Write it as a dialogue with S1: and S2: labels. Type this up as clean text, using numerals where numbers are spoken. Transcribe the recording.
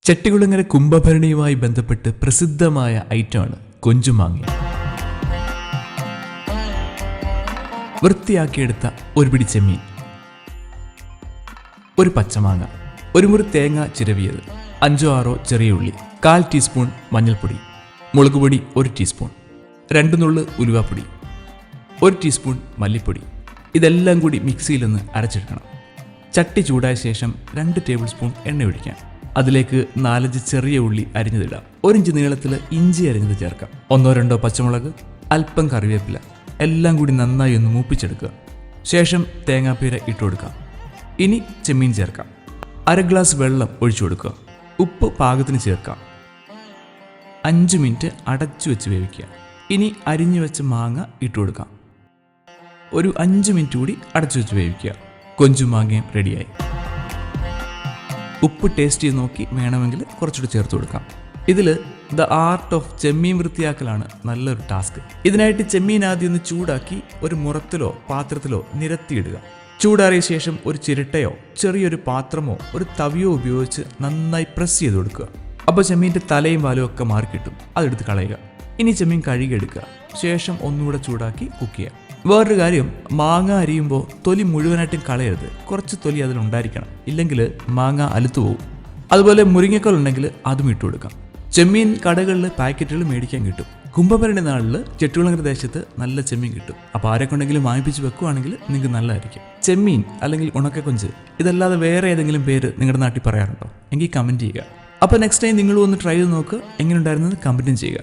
S1: ചെട്ടികുളങ്ങര കുംഭഭരണിയുമായി ബന്ധപ്പെട്ട് പ്രസിദ്ധമായ ഐറ്റമാണ് കൊഞ്ചുമാങ്ങ. വൃത്തിയാക്കിയെടുത്ത ഒരു പിടി ചെമ്മീൻ, ഒരു പച്ചമാങ്ങ, ഒരു മുറി തേങ്ങ ചിരവിയത്, 5-6 ചെറിയ ഉള്ളി, 1/4 ടീസ്പൂൺ മഞ്ഞൾപ്പൊടി, മുളകുപൊടി 1 ടീസ്പൂൺ, 2 നുള്ള് ഉലുവാപ്പൊടി, 1 ടീസ്പൂൺ മല്ലിപ്പൊടി. ഇതെല്ലാം കൂടി മിക്സിയിലൊന്ന് അരച്ചെടുക്കണം. ചട്ടി ചൂടായ ശേഷം 2 ടേബിൾ സ്പൂൺ എണ്ണ ഒഴിക്കാം. അതിലേക്ക് 4-5 ചെറിയ ഉള്ളി അരിഞ്ഞതിടാം. 1 ഇഞ്ച് നീളത്തിൽ ഇഞ്ചി അരിഞ്ഞത് ചേർക്കാം. 1-2 പച്ചമുളക്, അല്പം കറിവേപ്പില, എല്ലാം കൂടി നന്നായി ഒന്ന് മൂപ്പിച്ചെടുക്കുക. ശേഷം തേങ്ങാപ്പീര ഇട്ട് കൊടുക്കാം. ഇനി ചെമ്മീൻ ചേർക്കാം. 1/2 ഗ്ലാസ് വെള്ളം ഒഴിച്ചു കൊടുക്കുക. ഉപ്പ് പാകത്തിന് ചേർക്കാം. 5 മിനിറ്റ് അടച്ചു വെച്ച് വേവിക്കുക. ഇനി അരിഞ്ഞു വെച്ച മാങ്ങ ഇട്ട് കൊടുക്കാം. ഒരു 5 മിനിറ്റ് കൂടി അടച്ചു വെച്ച് വേവിക്കുക. കൊഞ്ചുമാങ്ങയും റെഡിയായി. ഉപ്പ് ടേസ്റ്റ് ചെയ്ത് നോക്കി വേണമെങ്കിൽ കുറച്ചുകൂടി ചേർത്ത് കൊടുക്കാം. ഇതിൽ ദ ആർട്ട് ഓഫ് ചെമ്മീൻ വൃത്തിയാക്കലാണ് നല്ലൊരു ടാസ്ക്. ഇതിനായിട്ട് ചെമ്മീൻ ആദ്യം ഒന്ന് ചൂടാക്കി ഒരു മുറത്തിലോ പാത്രത്തിലോ നിരത്തിയിടുക. ചൂടാറിയ ശേഷം ഒരു ചിരട്ടയോ ചെറിയൊരു പാത്രമോ ഒരു തവിയോ ഉപയോഗിച്ച് നന്നായി പ്രസ് ചെയ്ത് കൊടുക്കുക. അപ്പോൾ ചെമ്മീൻ്റെ തലയും വാലും ഒക്കെ മാറിക്കിട്ടും. അതെടുത്ത് കളയുക. ഇനി ചെമ്മീൻ കഴുകിയെടുക്കുക. ശേഷം ഒന്നുകൂടെ ചൂടാക്കി കുക്ക് ചെയ്യുക. വേറൊരു കാര്യം, മാങ്ങ അരിയുമ്പോൾ തൊലി മുഴുവനായിട്ടും കളയരുത്. കുറച്ച് തൊലി അതിലുണ്ടായിരിക്കണം, ഇല്ലെങ്കിൽ മാങ്ങ അലുത്തു പോകും. അതുപോലെ മുരിങ്ങക്കോൽ ഉണ്ടെങ്കിൽ അതും ഇട്ട് കൊടുക്കാം. ചെമ്മീൻ കടകളിൽ പാക്കറ്റുകൾ മേടിക്കാൻ കിട്ടും. കുംഭഭരണി നാളിൽ ചെട്ടികുളങ്ങര ദേശത്ത് നല്ല ചെമ്മീൻ കിട്ടും. അപ്പോൾ ആരെക്കൊണ്ടെങ്കിലും വാങ്ങിപ്പിച്ച് വെക്കുവാണെങ്കിൽ നിങ്ങൾക്ക് നല്ലതായിരിക്കും. ചെമ്മീൻ അല്ലെങ്കിൽ ഉണക്കക്കൊഞ്ച് ഇതല്ലാതെ വേറെ ഏതെങ്കിലും പേര് നിങ്ങളുടെ നാട്ടിൽ പറയാറുണ്ടോ? എങ്കിൽ കമൻറ്റ് ചെയ്യുക. അപ്പോൾ നെക്സ്റ്റ് ടൈം നിങ്ങളും ഒന്ന് ട്രൈ ചെയ്ത് നോക്കുക. എങ്ങനെ ഉണ്ടായിരുന്നത് കമൻറ്റും ചെയ്യുക.